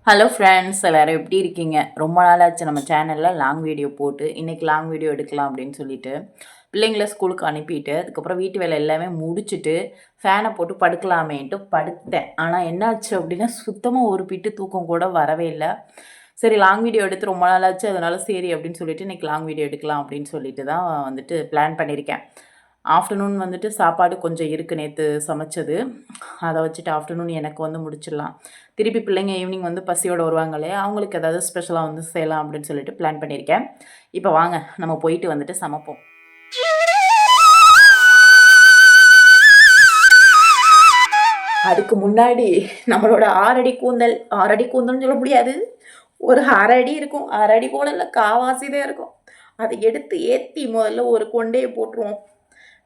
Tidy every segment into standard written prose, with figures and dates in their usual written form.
Hello friends, எல்லோரும் எப்படி இருக்கீங்க? ரொம்ப நாளாச்சு நம்ம சேனலில் லாங் வீடியோ போட்டு. இன்றைக்கி லாங் வீடியோ எடுக்கலாம் அப்படின்னு சொல்லிட்டு பிள்ளைங்கள ஸ்கூலுக்கு அனுப்பிட்டு, அதுக்கப்புறம் வீட்டு வேலை எல்லாமே முடிச்சுட்டு ஃபேனை போட்டு படுக்கலாமேன்ட்டு படுத்தேன். ஆனால் என்னாச்சு அப்படின்னா, சுத்தமாக ஒரு பிட்டு தூக்கம் கூட வரவே இல்லை. சரி, லாங் வீடியோ எடுத்து ரொம்ப நாளாச்சு, அதனால சரி அப்படின்னு சொல்லிட்டு இன்றைக்கி லாங் வீடியோ எடுக்கலாம் அப்படின்னு சொல்லிட்டு தான் வந்துட்டு பிளான் பண்ணியிருக்கேன். ஆஃப்டர்நூன் வந்துட்டு சாப்பாடு கொஞ்சம் இருக்குது நேற்று சமைச்சது. அதை வச்சுட்டு ஆஃப்டர்நூன் எனக்கு வந்து முடிச்சிடலாம். திருப்பி பிள்ளைங்க ஈவினிங் வந்து பசியோடு வருவாங்க இல்லையா, அவங்களுக்கு ஏதாவது ஸ்பெஷலாக வந்து செய்யலாம் அப்படின்னு சொல்லிட்டு பிளான் பண்ணியிருக்கேன். இப்போ வாங்க நம்ம போயிட்டு வந்துட்டு சமைப்போம். அதுக்கு முன்னாடி நம்மளோட 6 அடி கூந்தல், 6 அடி கூந்தல்னு சொல்ல முடியாது, ஒரு 1/2 அடி இருக்கும். 1/2 அடி கூட இல்லை, காவாசி தான் இருக்கும். அதை எடுத்து ஏற்றி முதல்ல ஒரு கொண்டையை போட்டுருவோம்.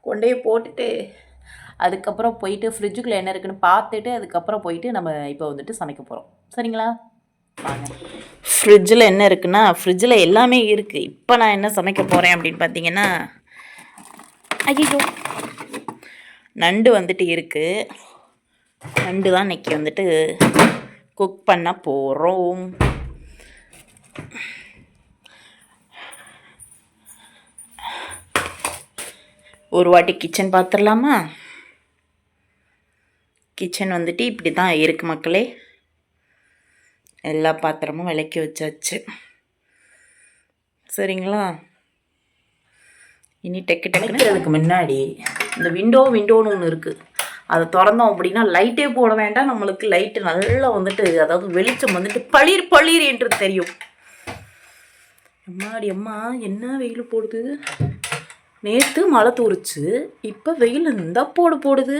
கொண்டையை போட்டுட்டு அதுக்கப்புறம் போயிட்டு ஃப்ரிட்ஜுக்குள்ளே என்ன இருக்குதுன்னு பார்த்துட்டு அதுக்கப்புறம் போயிட்டு நம்ம இப்போ வந்துட்டு சமைக்க போகிறோம். சரிங்களா? ஃப்ரிட்ஜில் என்ன இருக்குன்னா, ஃப்ரிட்ஜில் எல்லாமே இருக்குது. இப்போ நான் என்ன சமைக்க போகிறேன் அப்படின்னு பார்த்தீங்கன்னா, ஐயோ, நண்டு வந்துட்டு இருக்குது. நண்டு தான் இன்றைக்கி வந்துட்டு குக் பண்ண போகிறோம். ஒரு வாட்டி கிச்சன் பார்த்துடலாமா? கிச்சன் வந்துட்டு இப்படி தான் இருக்குது மக்களே. எல்லா பாத்திரமும் விளக்கி வச்சாச்சு. சரிங்களா? இனி டெக்குறதுக்கு முன்னாடி இந்த விண்டோன்னு ஒன்று இருக்குது. அதை திறந்தோம் அப்படின்னா லைட்டே போட வேண்டாம். நம்மளுக்கு லைட்டு நல்லா வந்துட்டு, அதாவது வெளிச்சம் வந்துட்டு பளிர் என்று தெரியும். அம்மா என்ன வெயில் போடுது! நேற்று மழை தூரிச்சு, இப்போ வெயில் இந்த போடுது.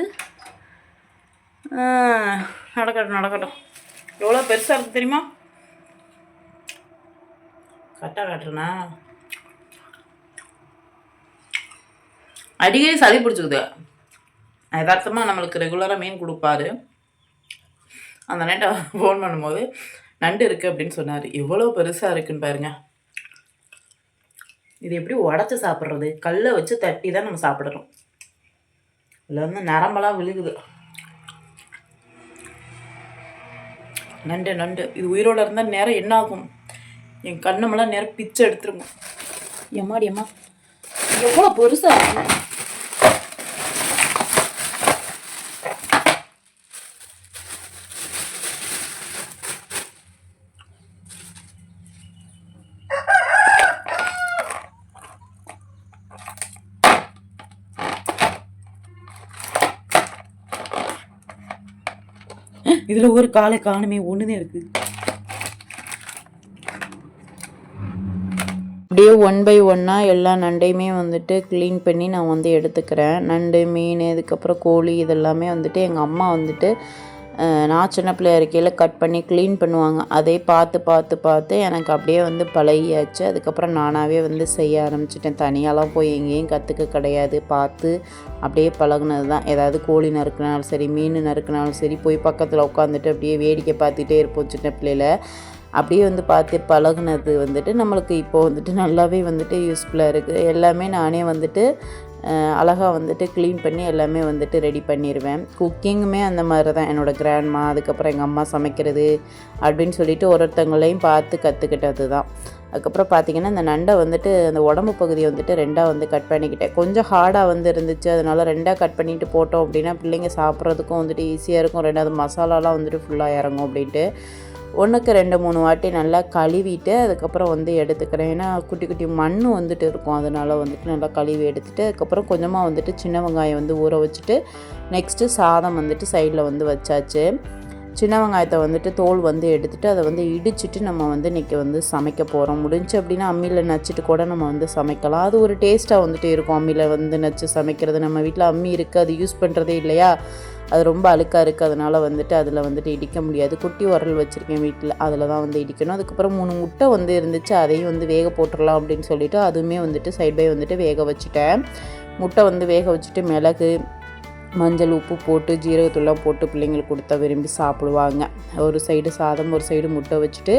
நடக்கட்டும். எவ்வளோ பெருசாக இருக்குது தெரியுமா? கரெக்டாக காட்டுறேண்ணா. அடிக்கடி சளி பிடிச்சிக்குது. யதார்த்தமாக நம்மளுக்கு ரெகுலராக மீன் கொடுப்பாரு. அந்த நைட்டை ஃபோன் பண்ணும்போது நண்டு இருக்குது அப்படின்னு சொன்னார். எவ்வளோ பெருசாக இருக்குன்னு பாருங்க. இது எப்படி உடச்சி சாப்பிட்றது? கல்லை வச்சு தட்டி தான் நம்ம சாப்பிடணும். இதில் வந்து நரம்பெல்லாம் விழுகுது. நண்டு இது உயிரோடு இருந்தால் நேரம் என்ன ஆகும்? என் கண்ணமெல்லாம் நேரம் பிச்சை எடுத்துருங்க. அம்மா எவ்வளோ பெருசா இருக்கு! இதில் ஒரு காலை காணுமே, ஒன்றுதான் இருக்குது. அப்படியே 1 by 1 எல்லா நண்டையுமே வந்துட்டு க்ளீன் பண்ணி நான் வந்து எடுத்துக்கிறேன். நண்டு, மீன், இதுக்கப்புறம் கோழி இதெல்லாமே வந்துட்டு எங்கள் அம்மா வந்துட்டு நான் சின்ன பிள்ளையா இருக்கையில் கட் பண்ணி க்ளீன் பண்ணுவாங்க. அதே பார்த்து எனக்கு அப்படியே வந்து பழகியாச்சு. அதுக்கப்புறம் நானாகவே வந்து செய்ய ஆரம்பிச்சிட்டேன். தனியாலாம் போய் எங்கேயும் கற்றுக்க கிடையாது. பார்த்து அப்படியே பழகுனது தான். ஏதாவது கோழி நறுக்கினாலும் சரி, மீன் நறுக்கினாலும் சரி, போய் பக்கத்தில் உட்காந்துட்டு அப்படியே வேடிக்கை பார்த்துட்டே இருப்போம் சின்ன பிள்ளையில். அப்படியே வந்து பார்த்து பழகுனது வந்துட்டு நம்மளுக்கு இப்போது வந்துட்டு நல்லாவே வந்துட்டு யூஸ்ஃபுல்லாக இருக்குது. எல்லாமே நானே வந்துட்டு அழகாக வந்துட்டு க்ளீன் பண்ணி எல்லாமே வந்துட்டு ரெடி பண்ணிடுவேன். குக்கிங்குமே அந்த மாதிரி தான். என்னோடய கிராண்ட்மா, அதுக்கப்புறம் எங்கள் அம்மா சமைக்கிறது அப்படின்னு சொல்லிட்டு ஒருத்தங்களையும் பார்த்து கற்றுக்கிட்டது தான். அதுக்கப்புறம் பார்த்திங்கன்னா இந்த நண்டை வந்துட்டு அந்த உடம்பு பகுதியை வந்துட்டு 2ஆக வந்து கட் பண்ணிக்கிட்டேன். கொஞ்சம் ஹார்டாக வந்து இருந்துச்சு, அதனால் 2ஆக கட் பண்ணிவிட்டு போட்டோம் அப்படின்னா பிள்ளைங்க சாப்பிட்றதுக்கும் வந்துட்டு ஈஸியாக இருக்கும். 2வது மசாலாலாம் வந்துட்டு ஃபுல்லாக இறங்கும் அப்படின்ட்டு 1க்கு 2-3 வாட்டி நல்லா கழுவிட்டு அதுக்கப்புறம் வந்து எடுத்துக்கிறேன். ஏன்னா குட்டி குட்டி மண் வந்துட்டு இருக்கும், அதனால் வந்துட்டு நல்லா கழுவி எடுத்துகிட்டு அதுக்கப்புறம் கொஞ்சமாக வந்துட்டு சின்ன வெங்காயம் வந்து ஊற வச்சுட்டு நெக்ஸ்ட்டு சாதம் வந்துட்டு சைடில் வந்து வச்சாச்சு. சின்ன வெங்காயத்தை வந்துட்டு தோல் வந்து எடுத்துகிட்டு அதை வந்து இடிச்சிட்டு நம்ம வந்து இன்றைக்கி வந்து சமைக்க போகிறோம். முடிஞ்சு அப்படின்னா அம்மியில் நச்சுட்டு கூட நம்ம வந்து சமைக்கலாம். அது ஒரு டேஸ்ட்டாக வந்துட்டு இருக்கும். அம்மியில் வந்து நச்சு சமைக்கிறது. நம்ம வீட்டில் அம்மி இருக்குது, அது யூஸ் பண்ணுறதே இல்லையா, அது ரொம்ப அழுக்காக இருக்குது. அதனால் வந்துட்டு அதில் வந்துட்டு இடிக்க முடியாது. குட்டி உரல் வச்சுருக்கேன் வீட்டில், அதில் தான் வந்து இடிக்கணும். அதுக்கப்புறம் 3 முட்டை வந்து இருந்துச்சு, அதையும் வந்து வேக போட்டுடலாம் அப்படின்னு சொல்லிவிட்டு அதுவுமே வந்துட்டு சைட் பை வந்துட்டு வேக வச்சுட்டேன். முட்டை வந்து வேக வச்சுட்டு மிளகு, மஞ்சள் உப்பு போட்டு ஜீரகத்தூள்லாம் போட்டு பிள்ளைங்களுக்கு கொடுத்தா விரும்பி சாப்பிடுவாங்க. ஒரு சைடு சாதம் ஒரு சைடு முட்டை வச்சுட்டு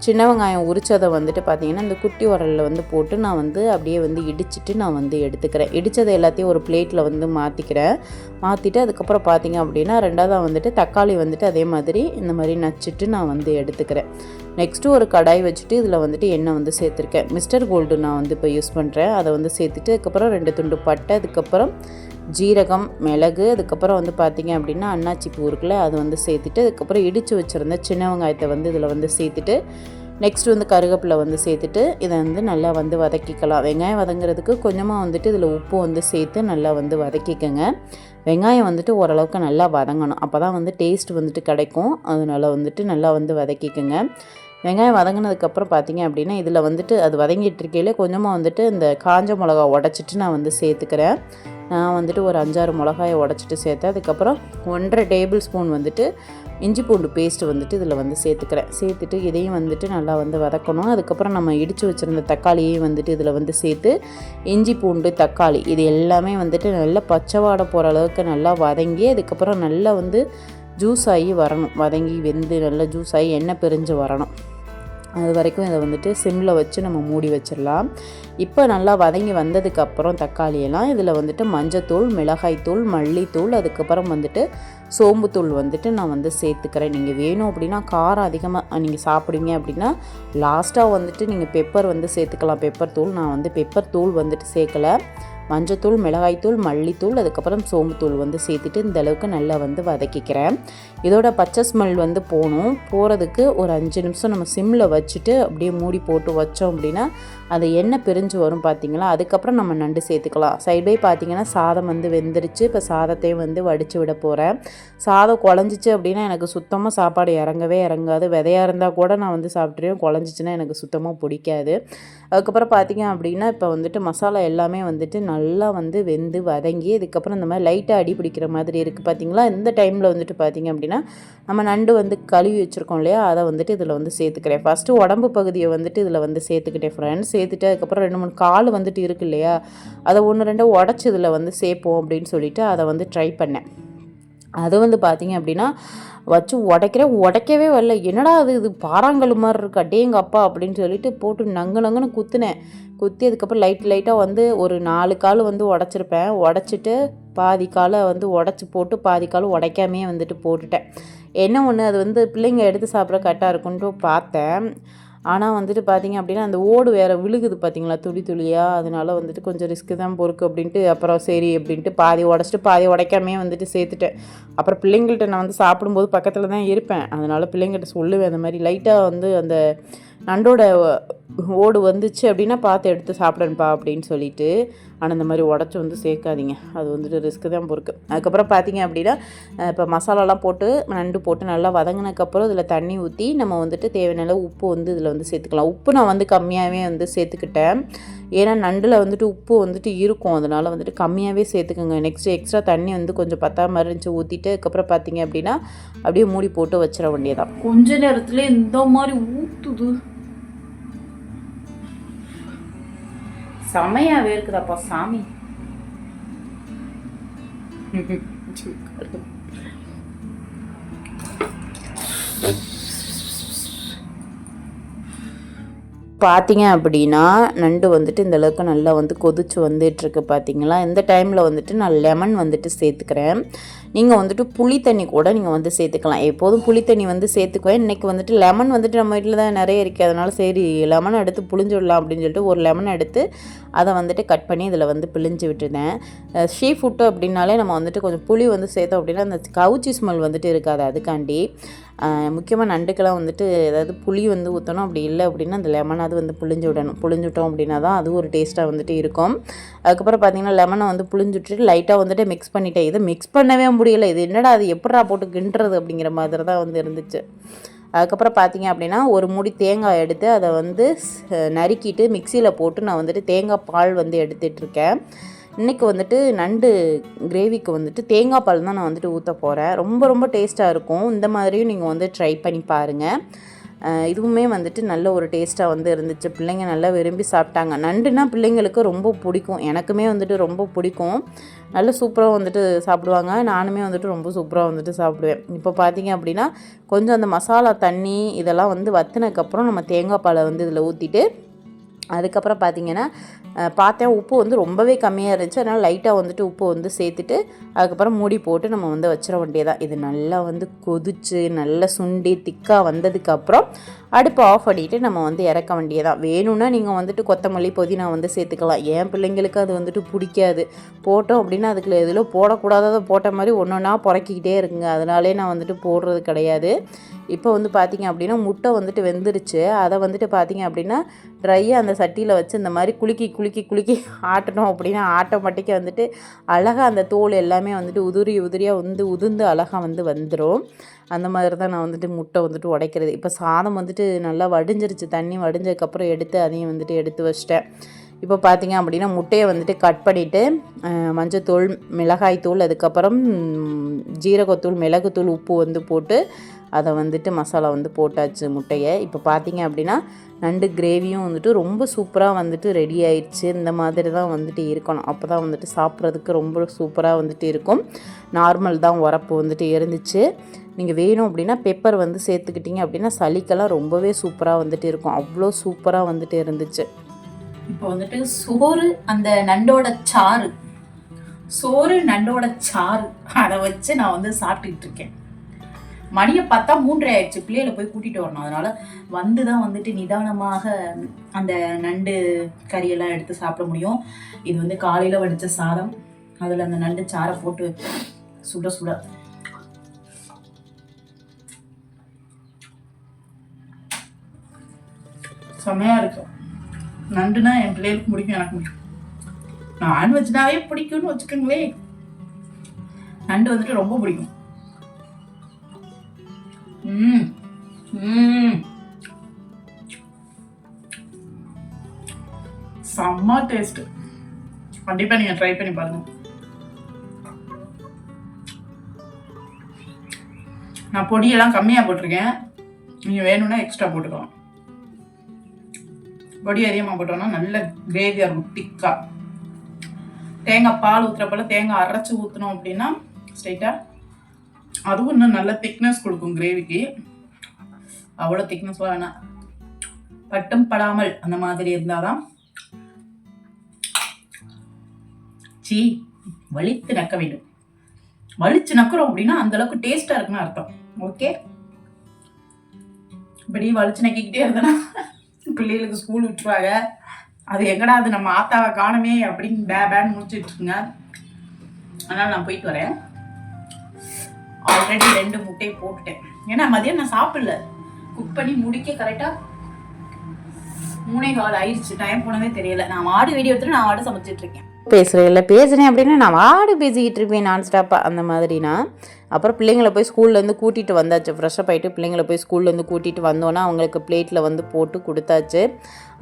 சின்ன வெங்காயம் உரிச்சதை வந்துட்டு பார்த்திங்கன்னா இந்த குட்டி உரலில் வந்து போட்டு நான் வந்து அப்படியே வந்து இடிச்சிட்டு நான் வந்து எடுத்துக்கிறேன். இடித்ததை எல்லாத்தையும் ஒரு பிளேட்டில் வந்து மாற்றிட்டு அதுக்கப்புறம் பார்த்திங்க அப்படின்னா ரெண்டாவது வந்துட்டு தக்காளி வந்துட்டு அதே மாதிரி இந்த மாதிரி நச்சுட்டு நான் வந்து எடுத்துக்கிறேன். நெக்ஸ்ட்டு ஒரு கடாய் வச்சுட்டு இதில் வந்துட்டு எண்ணெய் வந்து சேர்த்துருக்கேன். மிஸ்டர் கோல்டு நான் வந்து இப்போ யூஸ் பண்ணுறேன். அதை வந்து சேர்த்துட்டு அதுக்கப்புறம் 2 துண்டு பட்டை, அதுக்கப்புறம் ஜீரகம், மிளகு, அதுக்கப்புறம் வந்து பார்த்திங்க அப்படின்னா அன்னாச்சி பூ இருக்குல்ல அது வந்து சேர்த்துட்டு அதுக்கப்புறம் இடித்து வச்சுருந்த சின்ன வெங்காயத்தை வந்து இதில் வந்து சேர்த்துட்டு நெக்ஸ்ட் வந்து கருவேப்பிலை வந்து சேர்த்துட்டு இதை வந்து நல்லா வந்து வதக்கிக்கலாம். வெங்காயம் வதங்குறதுக்கு கொஞ்சமாக வந்துட்டு இதில் உப்பு வந்து சேர்த்து நல்லா வந்து வதக்கிக்கங்க. வெங்காயம் வந்துட்டு ஓரளவுக்கு நல்லா வதங்கணும், அப்போ தான் வந்து டேஸ்ட் வந்துட்டு கிடைக்கும். அதனால் வந்துட்டு நல்லா வந்து வதக்கிக்கங்க. வெங்காயம் வதங்கினதுக்கப்புறம் பார்த்திங்க அப்படின்னா இதில் வந்துட்டு அது வதங்கிட்டு இருக்கையிலே கொஞ்சமாக வந்துட்டு இந்த காஞ்ச மிளகா உடச்சிட்டு நான் வந்து சேர்த்துக்கிறேன். நான் வந்துட்டு ஒரு 5-6 மிளகாயை உடச்சிட்டு சேர்த்தேன். அதுக்கப்புறம் 1.5 டேபிள் ஸ்பூன் வந்துட்டு இஞ்சி பூண்டு பேஸ்ட்டு வந்துட்டு இதில் வந்து சேர்த்துட்டு இதையும் வந்துட்டு நல்லா வந்து வதக்கணும். அதுக்கப்புறம் நம்ம இடித்து வச்சுருந்த தக்காளியையும் வந்துட்டு இதில் வந்து சேர்த்து இஞ்சி பூண்டு தக்காளி இது எல்லாமே வந்துட்டு நல்லா பச்சை வாடை போகிற அளவுக்கு நல்லா வதங்கி அதுக்கப்புறம் நல்லா வந்து ஜூஸ் ஆகி வரணும். வதங்கி வெந்து நல்லா ஜூஸ் ஆகி எண்ணெய் பிரிஞ்சு வரணும். அது வரைக்கும் இதை வந்துட்டு சிம்மில் வச்சு நம்ம மூடி வச்சிடலாம். இப்போ நல்லா வதங்கி வந்ததுக்கப்புறம் தக்காளியெல்லாம் இதில் வந்துட்டு மஞ்சத்தூள், மிளகாய்த்தூள், மல்லித்தூள், அதுக்கப்புறம் வந்துட்டு சோம்புத்தூள் வந்துட்டு நான் வந்து சேர்த்துக்கிறேன். நீங்கள் வேணும் அப்படின்னா காரம் அதிகமாக நீங்கள் சாப்பிடுவீங்க அப்படின்னா லாஸ்ட்டாக வந்துட்டு நீங்கள் பெப்பர் வந்து சேர்த்துக்கலாம். பெப்பர் தூள் நான் வந்து பெப்பர் தூள் வந்துட்டு சேர்க்கலை. மஞ்சத்தூள், மிளகாய்த்தூள், மல்லித்தூள், அதுக்கப்புறம் சோம்புத்தூள் வந்து சேர்த்துட்டு இந்த அளவுக்கு நல்லா வந்து வதக்கிக்கிறேன். இதோட பச்சை ஸ்மெல் வந்து போகிறதுக்கு ஒரு 5 நிமிஷம் நம்ம சிம்மில் வச்சுட்டு அப்படியே மூடி போட்டு வச்சோம் அப்படின்னா அது எண்ணெய் பிரிஞ்சு வரும் பார்த்திங்களா. அதுக்கப்புறம் நம்ம நண்டு சேர்த்துக்கலாம். சைட் பை பார்த்திங்கன்னா சாதம் வந்து வெந்துருச்சு. இப்போ சாதத்தையும் வந்து வடித்து விட போகிறேன். சாதம் குழஞ்சிச்சு அப்படின்னா எனக்கு சுத்தமாக சாப்பாடு இறங்காது. விதையாக இருந்தால் கூட நான் வந்து சாப்பிட்ருவேன். குழஞ்சிச்சின்னா எனக்கு சுத்தமாக பிடிக்காது. அதுக்கப்புறம் பார்த்திங்க அப்படின்னா இப்போ வந்துட்டு மசாலா எல்லாமே வந்துட்டு நல்லா வந்து வெந்து வதங்கி அதுக்கப்புறம் இந்த மாதிரி லைட்டாக அடி பிடிக்கிற மாதிரி இருக்குது பார்த்திங்களா. இந்த டைமில் வந்துட்டு பார்த்திங்க அப்படின்னா நம்ம நண்டு வந்து கழுவி வச்சுருக்கோம் இல்லையா, அதை வந்துட்டு இதில் வந்து சேர்த்துக்கிறேன். ஃபஸ்ட்டு உடம்பு பகுதியை வந்துட்டு இதில் வந்து சேர்த்துக்கிட்டேன் ஃப்ரெண்ட்ஸ். சேர்த்துட்டு அதுக்கப்புறம் 2-3 கால் வந்துட்டு இருக்குது இல்லையா, அதை 1-2 உடச்சி இதில் வந்து சேர்ப்போம் அப்படின்னு சொல்லிட்டு அதை வந்து ட்ரை பண்ணேன். அது வந்து பார்த்திங்க அப்படின்னா வச்சு உடைக்கவே வரல. என்னடா இது பாறாங்கல் மாதிரி இருக்கு அடேங்க அப்பா அப்படின்னு சொல்லிட்டு போட்டு நங்குன்னு குத்தி அதுக்கப்புறம் லைட்டாக வந்து ஒரு 4 கால் வந்து உடச்சிருப்பேன். உடச்சிட்டு பாதி காலை வந்து உடச்சி போட்டு பாதி கால் உடைக்காமே வந்துட்டு போட்டுட்டேன். என்ன ஒன்று அது வந்து பிள்ளைங்க எடுத்து சாப்பிட கரெக்டாக இருக்குன்ட்டு பார்த்தேன். ஆனால் வந்துட்டு பார்த்திங்க அப்படின்னா அந்த ஓடு வேறு விழுகுது பார்த்திங்களா துளியாக. அதனால வந்துட்டு கொஞ்சம் ரிஸ்க்கு தான் பொறுக்கு அப்படின்ட்டு அப்புறம் சரி அப்படின்ட்டு பாதி உடச்சிட்டு பாதி உடைக்காமே வந்துட்டு சேர்த்துட்டேன். அப்புறம் பிள்ளைங்கள்ட்ட நான் வந்து சாப்பிடும்போது பக்கத்தில் தான் இருப்பேன். அதனால் பிள்ளைங்கள்ட்ட சொல்லுவேன் அந்த மாதிரி லைட்டாக வந்து அந்த நண்டோட ஓடு வந்துச்சு அப்படின்னா பார்த்து எடுத்து சாப்பிடணுப்பா அப்படின்னு சொல்லிட்டு. ஆனால் இந்த மாதிரி உடச்சி வந்து சேர்க்காதீங்க, அது வந்துட்டு ரிஸ்க்கு தான் பொறுக்கு. அதுக்கப்புறம் பார்த்திங்க அப்படின்னா இப்போ மசாலாலாம் போட்டு நண்டு போட்டு நல்லா வதங்கினதுக்கப்புறம் இதில் தண்ணி ஊற்றி நம்ம வந்துட்டு தேவையான உப்பு வந்து இதில் வந்து சேர்த்துக்கலாம். உப்பு நான் வந்து கம்மியாகவே வந்து சேர்த்துக்கிட்டேன். ஏன்னா நண்டில் வந்துட்டு உப்பு வந்துட்டு இருக்கும், அதனால் வந்துட்டு கம்மியாகவே சேர்த்துக்கோங்க. நெக்ஸ்ட்டு எக்ஸ்ட்ரா தண்ணி வந்து கொஞ்சம் பத்தாம இருந்துச்சு ஊற்றிட்டு அதுக்கப்புறம் பார்த்திங்க அப்படின்னா அப்படியே மூடி போட்டு வச்சிட வேண்டியதான். கொஞ்ச நேரத்தில் இந்த மாதிரி ஊற்றுது செமையாகவே இருக்குதாப்பா சாமி. பார்த்திங்க அப்படின்னா நண்டு வந்துட்டு இந்த அளவுக்கு நல்லா வந்து கொதிச்சு வந்துட்டுருக்கு பார்த்திங்களா. இந்த டைமில் வந்துட்டு நான் லெமன் வந்துட்டு சேர்த்துக்கிறேன். நீங்கள் வந்துட்டு புளி தண்ணி கூட நீங்கள் வந்து சேர்த்துக்கலாம். எப்போதும் புளி தண்ணி வந்து சேர்த்துக்குவேன். இன்றைக்கி வந்துட்டு லெமன் வந்துட்டு நம்ம வீட்டில் தான் நிறைய இருக்குது, அதனால் சரி லெமனை எடுத்து புளிஞ்சு விடலாம் அப்படின்னு சொல்லிட்டு ஒரு லெமன் எடுத்து அதை வந்துட்டு கட் பண்ணி இதில் வந்து பிழிஞ்சு விட்டுருந்தேன். சீ ஃபுட்டு அப்படின்னாலே நம்ம வந்துட்டு கொஞ்சம் புளி வந்து சேர்த்தோம் அப்படின்னா அந்த கவுச்சி ஸ்மெல் வந்துட்டு இருக்காது. அதுக்காண்டி முக்கியமாக நண்டுக்கெல்லாம் வந்துட்டு ஏதாவது புளி வந்து ஊற்றணும். அப்படி இல்லை அப்படின்னா அந்த லெமனாவது வந்து புளிஞ்சு விட்டோம் அப்படின்னா தான் அது ஒரு டேஸ்ட்டாக வந்துட்டு இருக்கும். அதுக்கப்புறம் பார்த்திங்கன்னா லெமனை வந்து புளிஞ்சு விட்டுட்டு லைட்டாக வந்துட்டு மிக்ஸ் பண்ணிட்டேன். இதை மிக்ஸ் பண்ணவே முடியலை. இது என்னடா அது எப்படா போட்டு கிண்டுறது அப்படிங்கிற மாதிரி தான் வந்து இருந்துச்சு. அதுக்கப்புறம் பார்த்திங்க அப்படின்னா ஒரு மூடி தேங்காய் எடுத்து அதை வந்து நறுக்கிட்டு மிக்சியில் போட்டு நான் வந்துட்டு தேங்காய் பால் வந்து எடுத்துகிட்ருக்கேன். இன்றைக்கி வந்துட்டு நண்டு கிரேவிக்கு வந்துட்டு தேங்காய் பால் தான் நான் வந்துட்டு ஊற்ற போகிறேன். ரொம்ப டேஸ்ட்டாக இருக்கும். இந்த மாதிரியும் நீங்கள் வந்து ட்ரை பண்ணி பாருங்கள். இதுவுமே வந்துட்டு நல்ல ஒரு டேஸ்ட்டாக வந்து இருந்துச்சு. பிள்ளைங்க நல்லா விரும்பி சாப்பிட்டாங்க. நண்டுனா பிள்ளைங்களுக்கு ரொம்ப பிடிக்கும், எனக்குமே வந்துட்டு ரொம்ப பிடிக்கும். நல்ல சூப்பராக வந்துட்டு சாப்பிடுவாங்க. நானுமே வந்துட்டு ரொம்ப சூப்பராக வந்துட்டு சாப்பிடுவேன். இப்போ பார்த்திங்க அப்படின்னா கொஞ்சம் அந்த மசாலா தண்ணி இதெல்லாம் வந்து வற்றினதுக்கப்புறம் நம்ம தேங்காய் பாலை வந்து இதில் ஊற்றிட்டு அதுக்கப்புறம் பார்த்திங்கன்னா பார்த்தேன் உப்பு வந்து ரொம்பவே கம்மியாக இருந்துச்சு. அதனால் லைட்டாக வந்துட்டு உப்பு வந்து சேர்த்துட்டு அதுக்கப்புறம் மூடி போட்டு நம்ம வந்து வச்சிட வேண்டியதான். இது நல்லா வந்து கொதிச்சு நல்லா சுண்டி திக்காக வந்ததுக்கப்புறம் அடுப்பு ஆஃப் பண்ணிவிட்டு நம்ம வந்து இறக்க வேண்டியதான். வேணும்னா நீங்கள் வந்துட்டு கொத்தமல்லி புதினா வந்து சேர்த்துக்கலாம். என் பிள்ளைங்களுக்கு அது வந்துட்டு பிடிக்காது. போட்டோம் அப்படின்னா அதுக்குள்ள எதில் போடக்கூடாததை போட்ட மாதிரி ஒன்று ஒன்றா புறக்கிக்கிட்டே இருக்குங்க. அதனாலே நான் வந்துட்டு போடுறது கிடையாது. இப்போ வந்து பார்த்திங்க அப்படின்னா முட்டை வந்துட்டு வெந்துருச்சு. அதை வந்துட்டு பார்த்திங்க அப்படின்னா ட்ரையாக அந்த சட்டியில் வச்சு இந்த மாதிரி குலுக்கி ஆட்டணும் அப்படின்னா ஆட்டோமேட்டிக்காக வந்துட்டு அழகாக அந்த தோல் எல்லாமே வந்துட்டு உதிரியாக உதிர்ந்து அழகாக வந்துடும். அந்த மாதிரி தான் நான் வந்துட்டு முட்டை வந்துட்டு உடைக்கிறது. இப்போ சாதம் வந்துட்டு நல்லா வடிஞ்சிருச்சு. தண்ணி வடிஞ்சதுக்கப்புறம் அதையும் வந்துட்டு எடுத்து வச்சிட்டேன். இப்போ பார்த்திங்க அப்படின்னா முட்டையை வந்துட்டு கட் பண்ணிவிட்டு மஞ்சத்தூள், மிளகாய்த்தூள், அதுக்கப்புறம் ஜீரகத்தூள், மிளகுத்தூள், உப்பு வந்து போட்டு அதை வந்துட்டு மசாலா வந்து போட்டாச்சு முட்டையை. இப்போ பார்த்திங்க அப்படின்னா நண்டு கிரேவியும் வந்துட்டு ரொம்ப சூப்பராக வந்துட்டு ரெடி ஆயிடுச்சு. இந்த மாதிரி தான் வந்துட்டு இருக்கணும். அப்போ தான் வந்துட்டு சாப்பிட்றதுக்கு ரொம்ப சூப்பராக வந்துட்டு இருக்கும். நார்மல் தான் உரப்பு வந்துட்டு இருந்துச்சு. நீங்கள் வேணும் அப்படின்னா பெப்பர் வந்து சேர்த்துக்கிட்டிங்க அப்படின்னா சளிக்கெல்லாம் ரொம்பவே சூப்பராக வந்துட்டு இருக்கும். அவ்வளோ சூப்பராக வந்துட்டு இருந்துச்சு. இப்போ வந்துட்டு அந்த நண்டோட சாறு அதை வச்சு நான் வந்து சாப்பிட்டுக்கிட்டு இருக்கேன். மணியை பார்த்தா 3:30 ஆயிடுச்சு. பிள்ளைகளை போய் கூட்டிகிட்டு வரணும். அதனால் வந்து தான் வந்துட்டு நிதானமாக அந்த நண்டு கறியெல்லாம் எடுத்து சாப்பிட முடியும். இது வந்து காலையில் வடித்த சாதம், அதில் அந்த நண்டு சாறை போட்டு சுட செம்மையாக இருக்கும். நண்டுனா என் பிள்ளைகளுக்கு பிடிக்கும், எனக்கு பிடிக்கும். நான்வெஜ்னாவே பிடிக்கும்னு வச்சுக்கோங்களே. நண்டு வந்துட்டு ரொம்ப பிடிக்கும். செம்ம டேஸ்ட். கண்டிப்பா நீங்க ட்ரை பண்ணி பாருங்க. நான் பொடியெல்லாம் கம்மியா போட்டிருக்கேன். நீங்க வேணும்னா எக்ஸ்ட்ரா போட்டுக்கலாம். பொடி அதிகமாக போட்டோம்னா நல்ல கிரேவியாக இருக்கும், திக்கா. தேங்காய் பால் ஊற்றுறப்பல தேங்காய் அரைச்சி ஊற்றினோம் அப்படின்னா ஸ்ட்ரைட்டாக அதுவும் இன்னும் நல்ல திக்னஸ் கொடுக்கும் கிரேவிக்கு. அவ்வளோ திக்னஸ்லாம் வேணாம், பட்டும் படாமல் அந்த மாதிரி இருந்தாதான் வலித்து நக்க வேண்டும். வலிச்சு நக்கிறோம் அப்படின்னா அந்த அளவுக்கு டேஸ்டா இருக்குன்னு அர்த்தம். ஓகே, இப்படி வலிச்சு நக்கிக்கிட்டே இருந்தேன்னா பிள்ளைகளுக்கு ஸ்கூல் விட்டுருவாங்க. அது எங்கடா அது நம்ம ஆத்தாவை காணுமே அப்படின்னு பேன்னு முடிச்சுட்டு இருக்குங்க. அதனால நான் போயிட்டு வரேன். ஆல்ரெடி 2 முட்டையை போட்டுட்டேன். ஏன்னா மதியம் நான் சாப்பிடல, குக் பண்ணி முடிக்க கரெக்டா 3:15 ஆயிடுச்சு. டைம் போனதே தெரியல. நான் வாடு வீடியோ எடுத்துட்டு நான் வாடு சமைச்சிட்டு இருக்கேன். பேசுகிறேன் அப்படின்னா நான் வாடு பேசிக்கிட்டு இருப்பேன் நான் ஸ்டாப்பாக அந்த மாதிரினா. அப்புறம் பிள்ளைங்களை போய் ஸ்கூல்லேருந்து கூட்டிகிட்டு வந்தாச்சு. ஃப்ரெஷ்ஷப் ஆகிட்டு பிள்ளைங்களை போய் ஸ்கூல்லேருந்து கூட்டிகிட்டு வந்தோன்னா அவங்களுக்கு பிளேட்டில் வந்து போட்டு கொடுத்தாச்சு.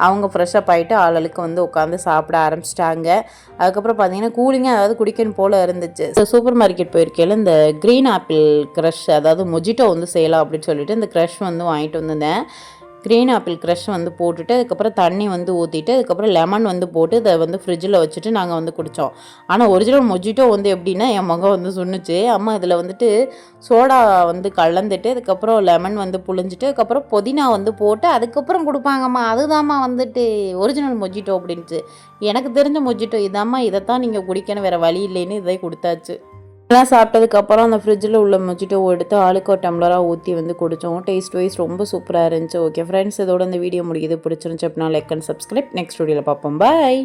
அவங்க ஃப்ரெஷ்ஷப் ஆகிட்டு ஆளுக்கு வந்து உட்காந்து சாப்பிட ஆரம்பிச்சிட்டாங்க. அதுக்கப்புறம் பார்த்தீங்கன்னா கூலிங்காக அதாவது குடிக்கணும் போல் இருந்துச்சு. சூப்பர் மார்க்கெட் போயிருக்கையில் இந்த க்ரீன் ஆப்பிள் க்ரஷ் அதாவது மொஜிட்டோ வந்து செய்யலாம் அப்படின்னு சொல்லிட்டு இந்த க்ரஷ் வந்து வாங்கிட்டு வந்திருந்தேன். க்ரீன் ஆப்பிள் க்ரஷ் வந்து போட்டுட்டு அதுக்கப்புறம் தண்ணி வந்து ஊற்றிட்டு அதுக்கப்புறம் லெமன் வந்து போட்டு இதை வந்து ஃப்ரிட்ஜில் வச்சுட்டு நாங்கள் வந்து குடித்தோம். ஆனால் ஒரிஜினல் மொஜிட்டோ வந்து எப்படின்னா என் மகன் வந்து சொன்னிச்சு, அம்மா இதில் வந்துட்டு சோடா வந்து கலந்துட்டு அதுக்கப்புறம் லெமன் வந்து புழிஞ்சிட்டு அதுக்கப்புறம் புதினா வந்து போட்டு அதுக்கப்புறம் கொடுப்பாங்கம்மா, அதுதாம்மா வந்துட்டு ஒரிஜினல் மொஜிட்டோ அப்படின்ட்டு. எனக்கு தெரிஞ்ச மொஜிட்டோ இதாம்மா, இதைத்தான் நீங்கள் குடிக்கணும், வேறு வழி இல்லைன்னு இதை கொடுத்தாச்சு. எல்லாம் சாப்பிட்டதுக்கப்புறம் அந்த ஃப்ரிட்ஜில் உள்ள மொஜிட்டோ எடுத்து ஆளுக்கு ஒரு டம்ளராக ஊற்றி வந்து குடித்தோம். டேஸ்ட் வைஸ் ரொம்ப சூப்பராக இருந்துச்சு. ஓகே ஃப்ரெண்ட்ஸ், இதோட இந்த வீடியோ முடியுது. பிடிச்சிருந்துச்சு அப்படின்னா லைக் அண்ட் சப்ஸ்கிரைப். நெக்ஸ்ட் வீடியோவில் பார்ப்போம். பாய்.